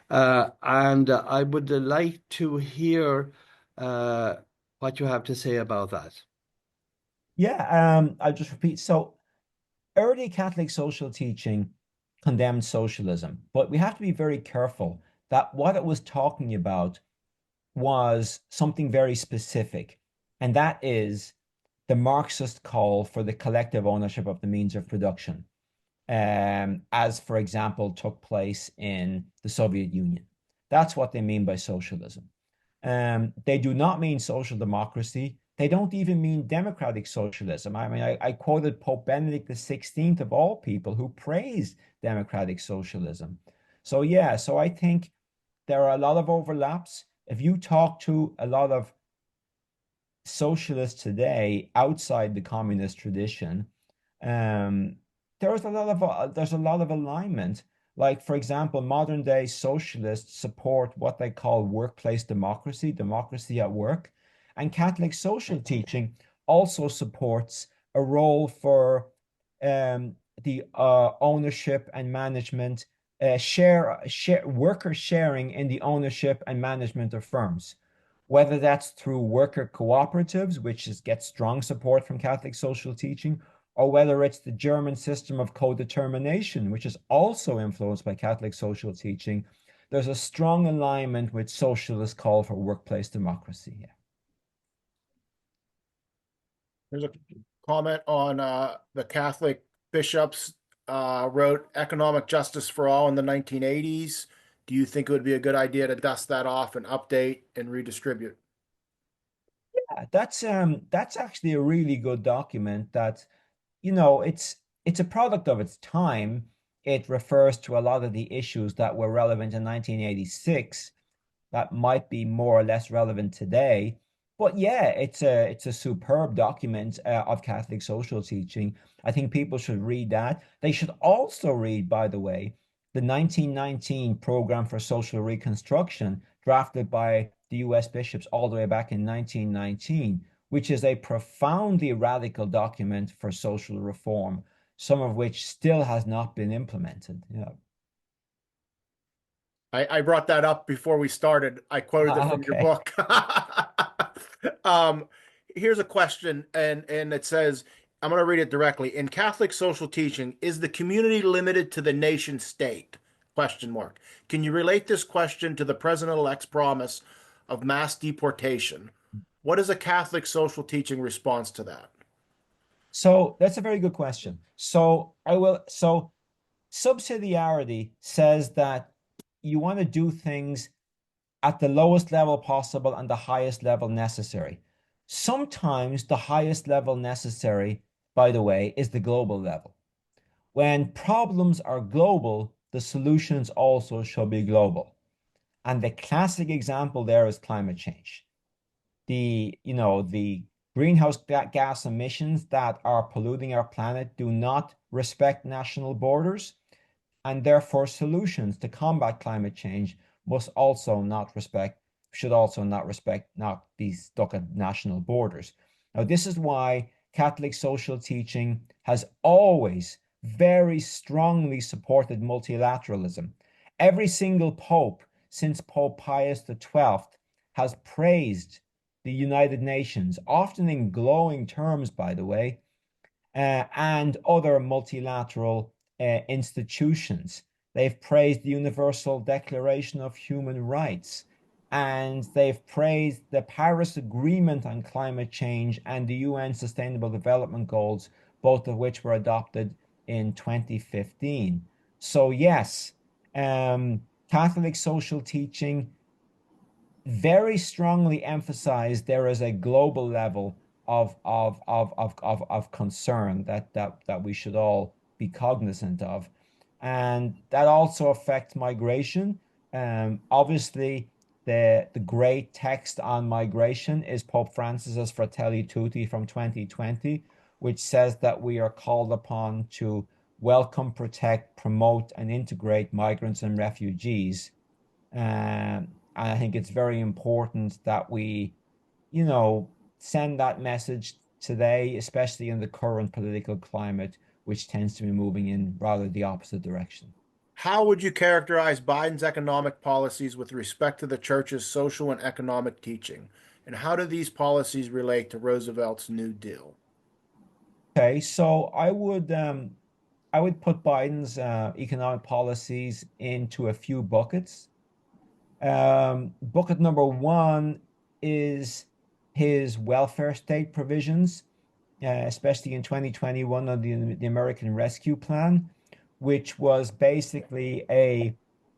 And I would like to hear uh, what you have to say about that. Yeah, I'll just repeat. So early Catholic social teaching condemned socialism, but we have to be very careful that what it was talking about was something very specific, and that is the Marxist call for the collective ownership of the means of production, as, for example, took place in the Soviet Union. That's what they mean by socialism. They do not mean social democracy. They don't even mean democratic socialism. I mean, I quoted Pope Benedict XVI of all people who praised democratic socialism. So yeah, so I think there are a lot of overlaps. If you talk to a lot of socialists today outside the communist tradition, um, there's a lot of alignment. Like, for example, modern day socialists support what they call workplace democracy, democracy at work, and Catholic social teaching also supports a role for um, the ownership and management, worker sharing in the ownership and management of firms, whether that's through worker cooperatives, gets strong support from Catholic social teaching, or whether it's the German system of co-determination, which is also influenced by Catholic social teaching. There's a strong alignment with socialist call for workplace democracy. Yeah. There's a comment on the Catholic bishops wrote Economic Justice for All in the 1980s. Do you think it would be a good idea to dust that off and update and redistribute? Yeah, that's actually a really good document that, it's a product of its time. It refers to a lot of the issues that were relevant in 1986 that might be more or less relevant today. But yeah, it's a superb document of Catholic social teaching. I think people should read that. They should also read, by the way, the 1919 Program for Social Reconstruction, drafted by the US bishops all the way back in 1919, which is a profoundly radical document for social reform, some of which still has not been implemented. Yeah. I brought that up before we started. I quoted it from your Okay. book. um, Here's a question, and it says, I'm going to read it directly. In Catholic social teaching, is the community limited to the nation state? Question mark. Can you relate this question to the president-elect's promise of mass deportation? What is a Catholic social teaching response to that? So that's a very good question. So subsidiarity says that you want to do things at the lowest level possible and the highest level necessary. Sometimes the highest level necessary, by the way, is the global level. When problems are global, the solutions also shall be global. And the classic example there is climate change. The greenhouse gas emissions that are polluting our planet do not respect national borders, and therefore solutions to combat climate change must also not respect, should also not be stuck at national borders. Now, this is why Catholic social teaching has always very strongly supported multilateralism. Every single pope since Pope Pius XII has praised the United Nations, often in glowing terms, by the way, and other multilateral institutions. They've praised the Universal Declaration of Human Rights, and they've praised the Paris Agreement on climate change and the UN Sustainable Development Goals, both of which were adopted in 2015. So, yes, Catholic social teaching very strongly emphasize there is a global level of concern that we should all be cognizant of. And that also affects migration. Obviously, the great text on migration is Pope Francis's Fratelli Tutti from 2020, which says that we are called upon to welcome, protect, promote, and integrate migrants and refugees. And I think it's very important that we, send that message today, especially in the current political climate, which tends to be moving in rather the opposite direction. How would you characterize Biden's economic policies with respect to the church's social and economic teaching? And how do these policies relate to Roosevelt's New Deal? Okay, so I would put Biden's economic policies into a few buckets. Bucket number one is his welfare state provisions, especially in 2021 on the American Rescue Plan, which was basically a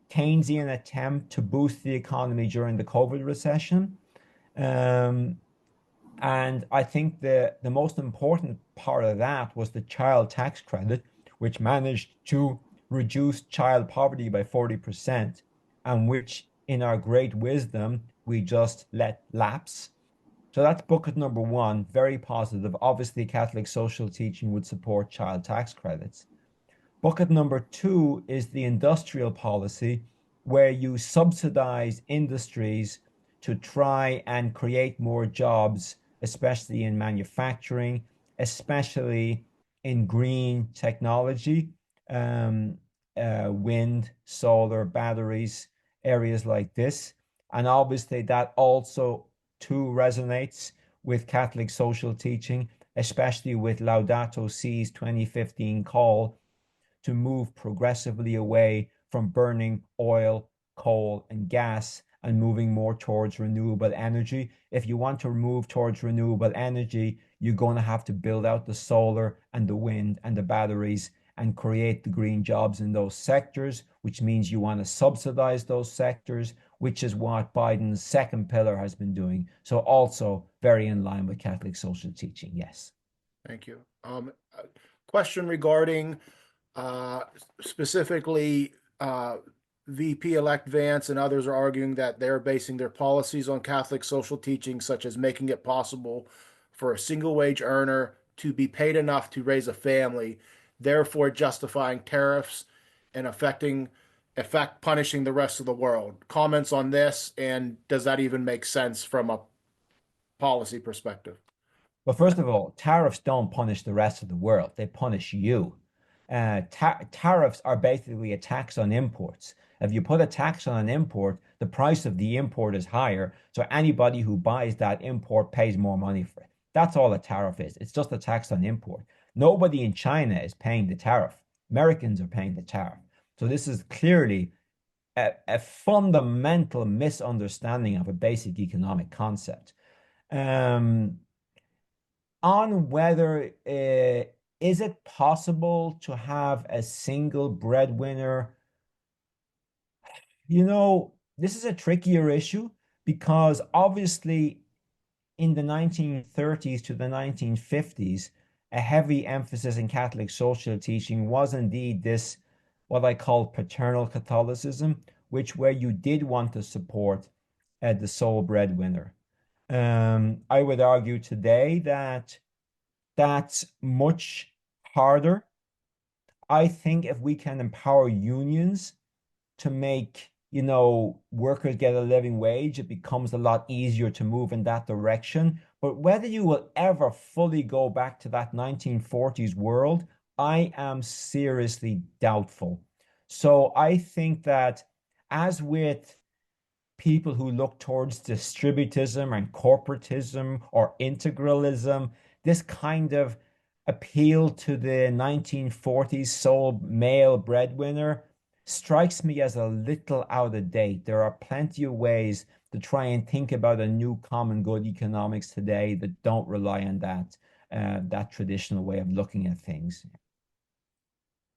Keynesian attempt to boost the economy during the COVID recession. Um, and I think the most important part of that was the child tax credit, which managed to reduce child poverty by 40%, and which, in our great wisdom, we just let lapse. So that's bucket number one, very positive. Obviously, Catholic social teaching would support child tax credits. Bucket number two is the industrial policy, where you subsidize industries to try and create more jobs, especially in manufacturing, especially in green technology, um, wind, solar, batteries, areas like this. And obviously, that also too resonates with Catholic social teaching, especially with Laudato Si's 2015 call to move progressively away from burning oil, coal, and gas and moving more towards renewable energy. If you want to move towards renewable energy, you're going to have to build out the solar and the wind and the batteries and create the green jobs in those sectors, which means you want to subsidize those sectors, which is what Biden's second pillar has been doing. So also very in line with Catholic social teaching. Yes. Thank you. Question regarding uh, specifically VP-elect Vance and others are arguing that they're basing their policies on Catholic social teaching, such as making it possible for a single wage earner to be paid enough to raise a family, therefore justifying tariffs and effect punishing the rest of the world. Comments on this, and does that even make sense from a policy perspective? Well, first of all, tariffs don't punish the rest of the world. They punish you. Tariffs are basically a tax on imports. If you put a tax on an import, the price of the import is higher. So anybody who buys that import pays more money for it. That's all a tariff is. It's just a tax on import. Nobody in China is paying the tariff. Americans are paying the tariff. So this is clearly a fundamental misunderstanding of a basic economic concept. Um, on whether is it possible to have a single breadwinner? This is a trickier issue because obviously in the 1930s to the 1950s, a heavy emphasis in Catholic social teaching was indeed this, what I call paternal Catholicism, which where you did want to support the sole breadwinner. I would argue today that that's much harder. I think if we can empower unions to make, workers get a living wage, it becomes a lot easier to move in that direction. But whether you will ever fully go back to that 1940s world, I am seriously doubtful. So I think that as with people who look towards distributism and corporatism or integralism, this kind of appeal to the 1940s sole male breadwinner strikes me as a little out of date. There are plenty of ways to try and think about a new common good economics today that don't rely on that traditional way of looking at things.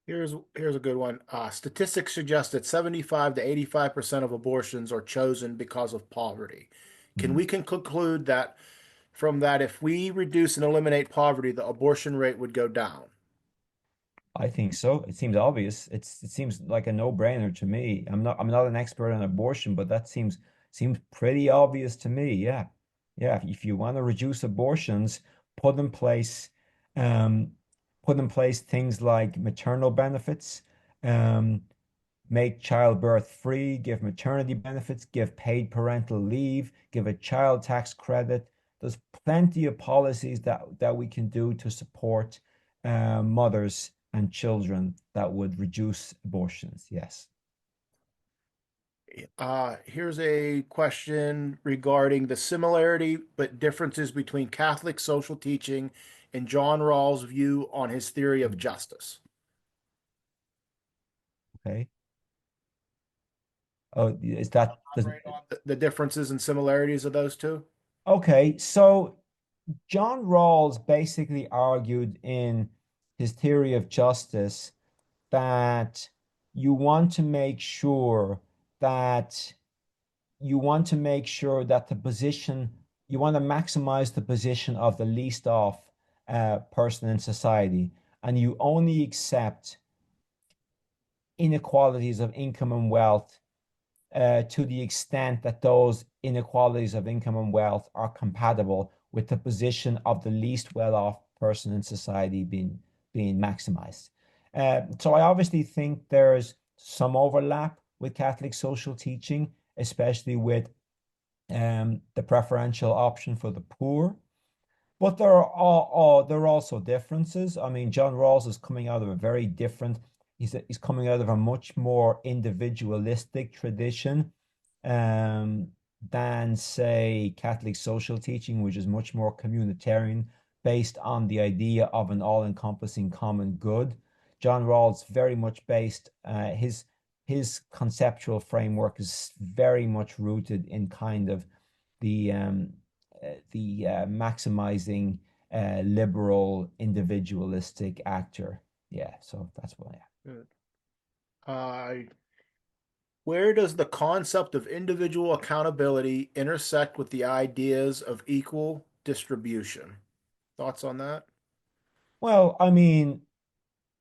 Here's a good one. Statistics suggest that 75 to 85% of abortions are chosen because of poverty. Can Mm. we conclude that from that, if we reduce and eliminate poverty, the abortion rate would go down? I think so. It seems obvious. It seems like a no-brainer to me. I'm not an expert on abortion, but that seems pretty obvious to me. Yeah. Yeah, if you want to reduce abortions, put in place um put in place things like maternal benefits, um make childbirth free, give maternity benefits, give paid parental leave, give a child tax credit. There's plenty of policies that we can do to support mothers and children that would reduce abortions. Yes. Here's a question regarding the similarity but differences between Catholic social teaching and John Rawls' view on his theory of justice. Okay. Oh, is that does Elaborate on the differences and similarities of those two? okay? So John Rawls basically argued in his theory of justice that you want to make sure that the position you want to maximize the position of the least off person in society, and you only accept inequalities of income and wealth to the extent that those inequalities of income and wealth are compatible with the position of the least well-off person in society being maximized. So I obviously think there's some overlap with Catholic social teaching, especially with the preferential option for the poor. But there are also differences. I mean, John Rawls is coming out of a very different. He's coming out of a much more individualistic tradition, um, than say Catholic social teaching, which is much more communitarian, based on the idea of an all-encompassing common good. John Rawls very much based his conceptual framework is very much rooted in kind of the maximizing liberal individualistic actor. Yeah, so that's why. Good. Where does the concept of individual accountability intersect with the ideas of equal distribution? Thoughts on that? Well, I mean,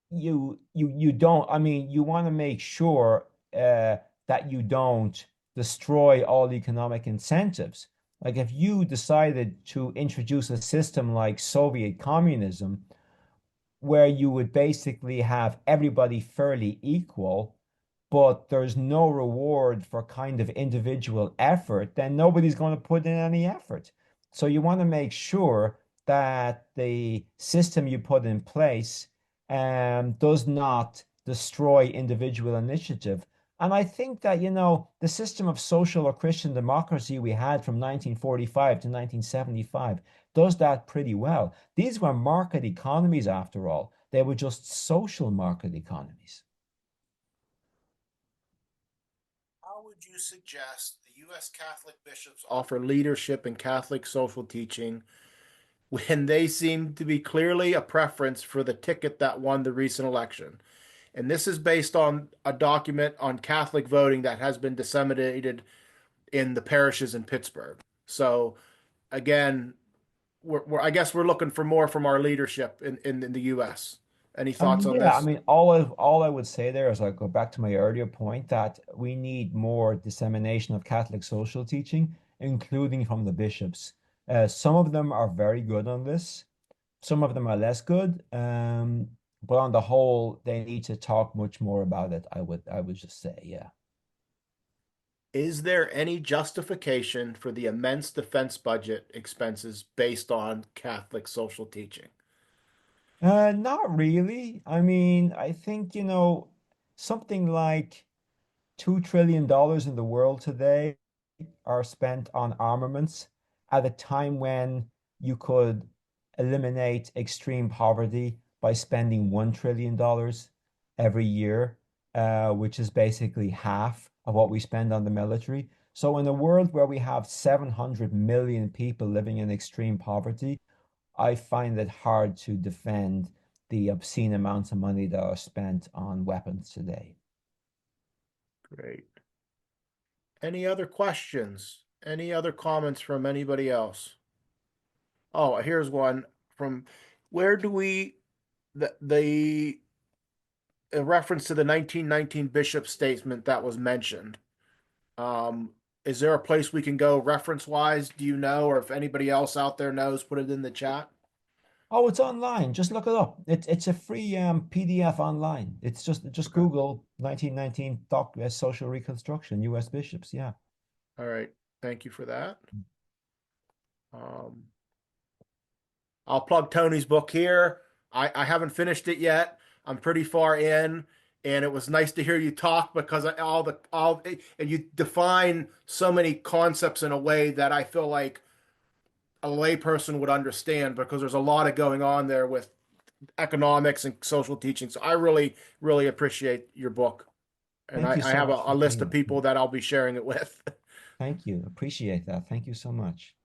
you don't. I mean, you want to make sure that you don't destroy all economic incentives. Like if you decided to introduce a system like Soviet communism, where you would basically have everybody fairly equal, but there's no reward for kind of individual effort, then nobody's going to put in any effort. So you want to make sure that the system you put in place does not destroy individual initiative. And I think that, the system of social or Christian democracy we had from 1945 to 1975 does that pretty well. These were market economies after all. They were just social market economies. How would you suggest the U.S. Catholic bishops offer leadership in Catholic social teaching when they seem to be clearly a preference for the ticket that won the recent election? And this is based on a document on Catholic voting that has been disseminated in the parishes in Pittsburgh. So again, I guess we're looking for more from our leadership in the U.S. Any thoughts on Yeah, I this? mean, all I would say there is I go back to my earlier point that we need more dissemination of Catholic social teaching, including from the bishops. Some of them are very good on this, some of them are less good. But on the whole, they need to talk much more about it. I would just say, yeah. Is there any justification for the immense defense budget expenses based on Catholic social teaching? Not really. I mean, I think, something like $2 trillion in the world today are spent on armaments at a time when you could eliminate extreme poverty by spending $1 trillion every year, which is basically half of what we spend on the military. So in a world where we have 700 million people living in extreme poverty, I find it hard to defend the obscene amounts of money that are spent on weapons today. Great. Any other questions? Any other comments from anybody else? Oh, here's one from where do we the a reference to the 1919 bishop statement that was mentioned. Um, is there a place we can go reference wise? Do you know, or if anybody else out there knows, put it in the chat. Oh, it's online. Just look it up. It's a free PDF online. It's just Okay. Google 1919 doc social reconstruction U.S. bishops. Yeah. All right. Thank you for that. Um, I'll plug Tony's book here. I haven't finished it yet. I'm pretty far in, and it was nice to hear you talk because all and you define so many concepts in a way that I feel like a layperson would understand because there's a lot of going on there with economics and social teaching. So I really, really appreciate your book. And Thank you I so have much for a list saying of that. people that I'll be sharing it with. Thank you. Appreciate that. Thank you so much.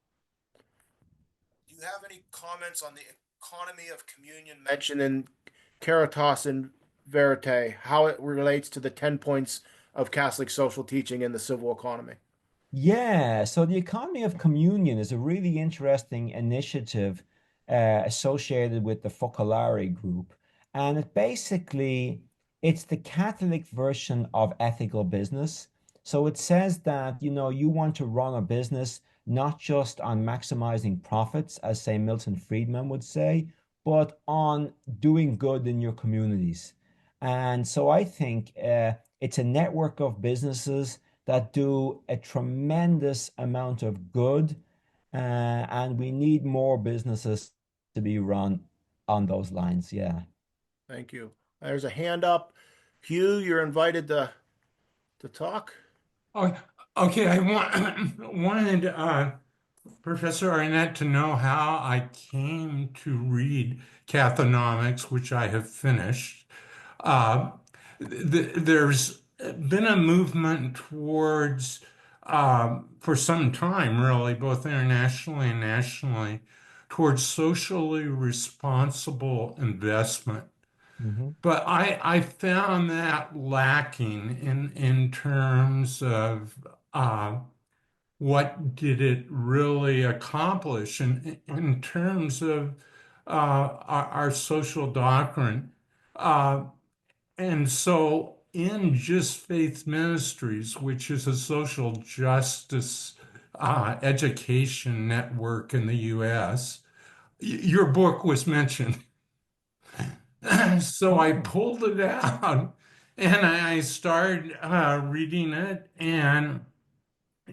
Do you have any comments on the economy of communion mentioned in Caritas and Verite, how it relates to the 10 points of Catholic social teaching in the civil economy? Yeah, so the economy of communion is a really interesting initiative associated with the Focolare group, and it's the Catholic version of ethical business. So it says that, you want to run a business not just on maximizing profits, as say Milton Friedman would say, but on doing good in your communities. And so I think it's a network of businesses that do a tremendous amount of good, and we need more businesses to be run on those lines. Yeah. Thank you. There's a hand up. Hugh, you're invited to talk. Oh, okay. I wanted Professor Arnett to know how I came to read Cathonomics, which I have finished. Uh, there's been a movement towards, for some time, really, both internationally and nationally, towards socially responsible investment. Hmm. But I found that lacking in terms of what did it really accomplish in terms of our social doctrine. Uh, and so in Just Faith Ministries, which is a social justice education network in the U.S., your book was mentioned. So I Oh, pulled it out and I started reading it, and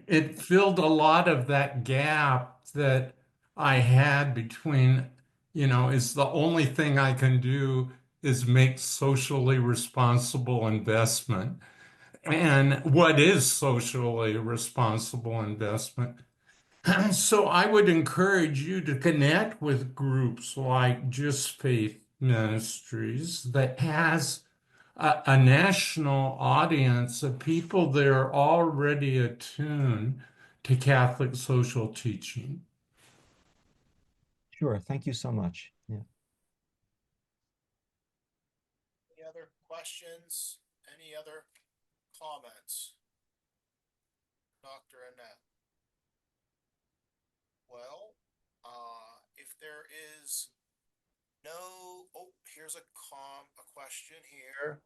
it filled a lot of that gap that I had between, is the only thing I can do is make socially responsible investment. And what is socially responsible investment? So I would encourage you to connect with groups like Just Faith Ministries that has a national audience of people that are already attuned to Catholic social teaching. sure. Thank you so much. Yeah. Any other questions? Any other comments? Dr. Annett. Well, if there is no, oh, here's a question here.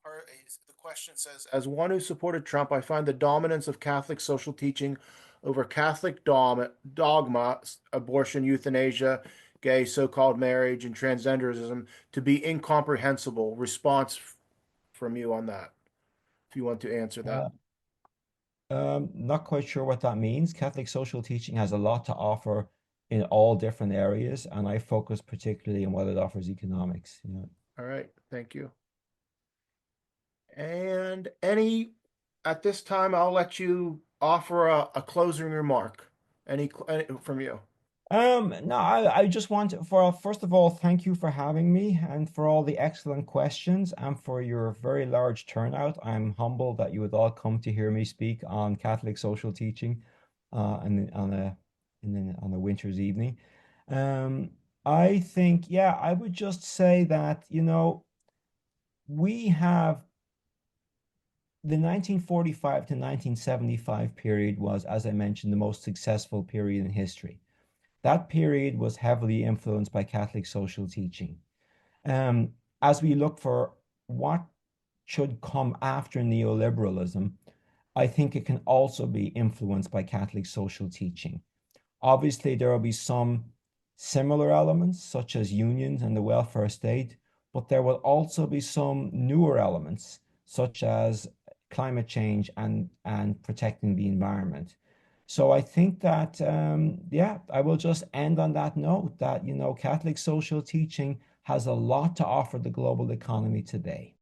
The question says, as one who supported Trump, I find the dominance of Catholic social teaching over Catholic dogma, abortion, euthanasia, gay so-called marriage, and transgenderism to be incomprehensible. Response from you on that, if you want to answer that. Uh, not quite sure what that means. Catholic social teaching has a lot to offer in all different areas, and I focus particularly on what it offers economics. All right, thank you. And at this time, I'll let you offer a closing remark. Any from you? No, I just want for first of all, thank you for having me and for all the excellent questions and for your very large turnout. I'm humbled that you would all come to hear me speak on Catholic social teaching, and on a winter's evening. Um, I think, yeah, I would just say that, we have the 1945 to 1975 period was, as I mentioned, the most successful period in history. That period was heavily influenced by Catholic social teaching. Um, as we look for what should come after neoliberalism, I think it can also be influenced by Catholic social teaching. Obviously, there will be some similar elements, such as unions and the welfare state, but there will also be some newer elements, such as climate change and protecting the environment. So I think that, yeah, I will just end on that note that, Catholic social teaching has a lot to offer the global economy today.